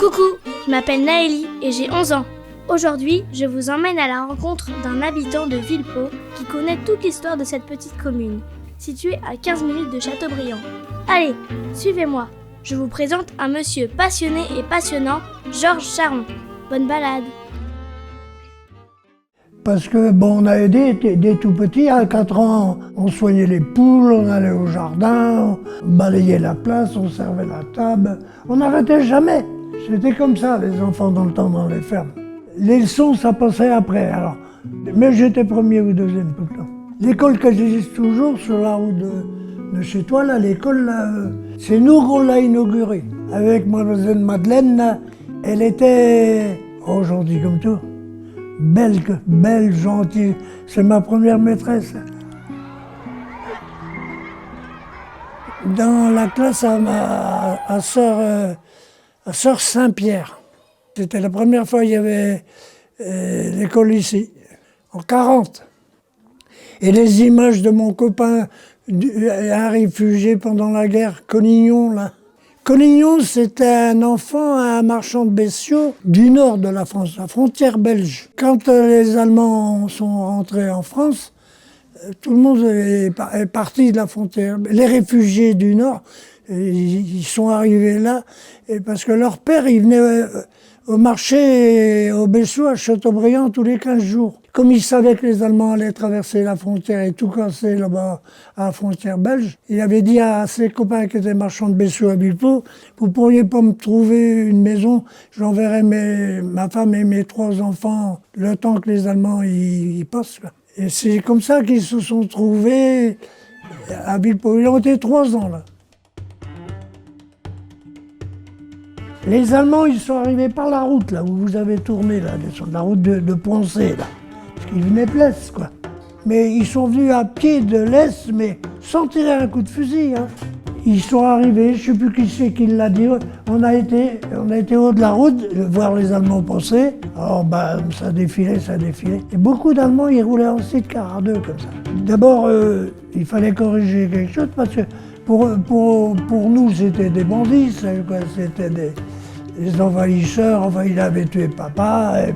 Coucou, je m'appelle Naëlie et j'ai 11 ans. Aujourd'hui, je vous emmène à la rencontre d'un habitant de Villepot qui connaît toute l'histoire de cette petite commune, située à 15 minutes de Châteaubriand. Allez, suivez-moi. Je vous présente un monsieur passionné et passionnant, Georges Charon. Bonne balade. Parce que on a aidé dès tout petit, à 4 ans, on soignait les poules, on allait au jardin, on balayait la place, on servait la table. On n'arrêtait jamais. C'était comme ça, les enfants dans le temps dans les fermes. Les leçons, ça passait après, alors. Mais j'étais premier ou deuxième tout le temps. L'école qui existe toujours sur la route de chez toi, là, l'école, là, c'est nous qu'on l'a inaugurée. Avec mademoiselle Madeleine, là, elle était, aujourd'hui comme tout, belle, gentille. C'est ma première maîtresse. Dans la classe à Sœur Saint-Pierre. C'était la première fois qu'il y avait l'école ici, en 40. Et les images de mon copain, un réfugié pendant la guerre, Conignon, là. Conignon, c'était un enfant, un marchand de bestiaux du nord de la France, la frontière belge. Quand les Allemands sont rentrés en France, tout le monde est parti de la frontière. Les réfugiés du nord, ils sont arrivés là parce que leur père, il venait au marché au Bessou à Châteaubriand tous les 15 jours. Comme il savait que les Allemands allaient traverser la frontière et tout casser là-bas à la frontière belge, il avait dit à ses copains qui étaient marchands de Bessou à Villepot, vous pourriez pas me trouver une maison, j'enverrai ma femme et mes 3 enfants le temps que les Allemands y passent. Et c'est comme ça qu'ils se sont trouvés à Villepot. Ils ont été 3 ans là. Les Allemands, ils sont arrivés par la route, là, où vous avez tourné, là, sur la route de Poncé, là. Parce qu'ils venaient de l'Est, quoi. Mais ils sont venus à pied de l'Est, mais sans tirer un coup de fusil, hein. Ils sont arrivés, je ne sais plus qui c'est qui l'a dit, on a été haut de la route, voir les Allemands passer. Alors, ça défilait. Et beaucoup d'Allemands, ils roulaient en sidecar à 2, comme ça. D'abord, il fallait corriger quelque chose, parce que pour nous, c'était des bandits, c'était des envahisseurs. Enfin, il avait tué papa, et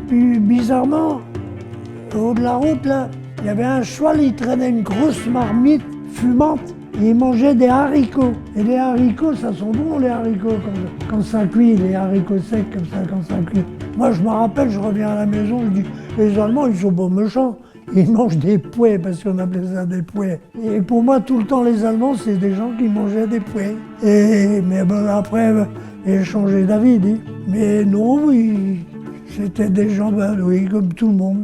puis bizarrement, au haut de la route, là, il y avait un cheval, il traînait une grosse marmite fumante, et il mangeait des haricots. Et les haricots, ça sent bon, les haricots, quand ça cuit, les haricots secs, comme ça, quand ça cuit. Moi, je me rappelle, je reviens à la maison, je dis, les Allemands, ils sont pas méchants. Ils mangent des pois, parce qu'on appelait ça des pois. Et pour moi, tout le temps, les Allemands, c'est des gens qui mangeaient des pois. Mais après, j'ai changé d'avis. Mais non, oui, c'était des gens, oui, comme tout le monde.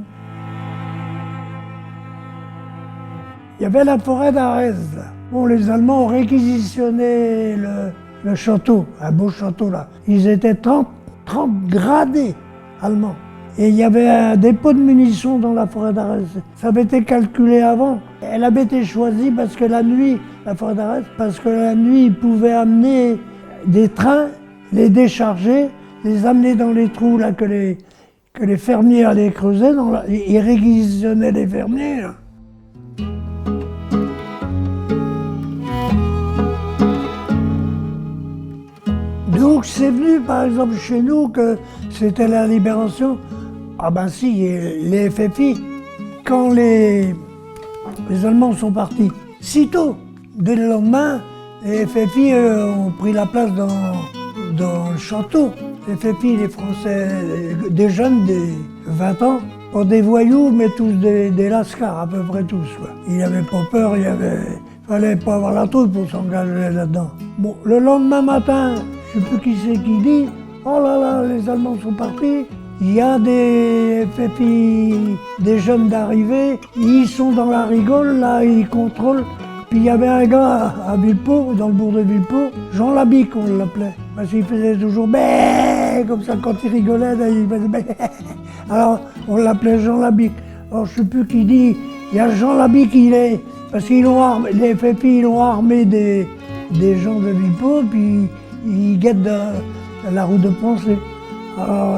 Il y avait la forêt d'Arez. Bon, les Allemands ont réquisitionné le château, un beau château là. Ils étaient 30 gradés allemands. Et il y avait un dépôt de munitions dans la forêt d'Arez. Ça avait été calculé avant. Elle avait été choisie parce que la nuit, la forêt d'Arez, parce que la nuit, ils pouvaient amener des trains, les décharger, les amener dans les trous là, que les fermiers allaient creuser. Ils réquisitionnaient les fermiers. Là. Donc c'est venu par exemple chez nous que c'était la libération. Ah ben si, les FFI, quand les Allemands sont partis, sitôt, dès le lendemain, les FFI ont pris la place dans le château. Les FFI, les Français, des jeunes, des 20 ans, pas des voyous, mais tous des lascars, à peu près tous. Quoi. Ils n'avaient pas peur, fallait pas avoir la trouille pour s'engager là-dedans. Bon, le lendemain matin, je ne sais plus qui c'est qui dit, oh là là, les Allemands sont partis. Il y a des FFI, des jeunes d'arrivée, ils sont dans la rigole, là, ils contrôlent. Puis il y avait un gars à Villepot, dans le bourg de Villepot, Jean Labique, on l'appelait. Parce qu'il faisait toujours bé, comme ça, quand il rigolait, là, il faisait bé. Alors, on l'appelait Jean Labique. Alors, je ne sais plus qui dit, il y a Jean Labique, parce qu'ils l'ont armé, les FFI, ils ont armé des gens de Villepot, puis ils guettent la route de Poncé. Alors,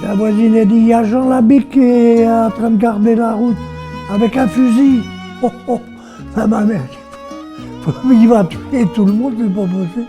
la voisine a dit, il y a Jean Labique qui est en train de garder la route avec un fusil. Oh, ma mère, il va tuer tout le monde, c'est pas possible.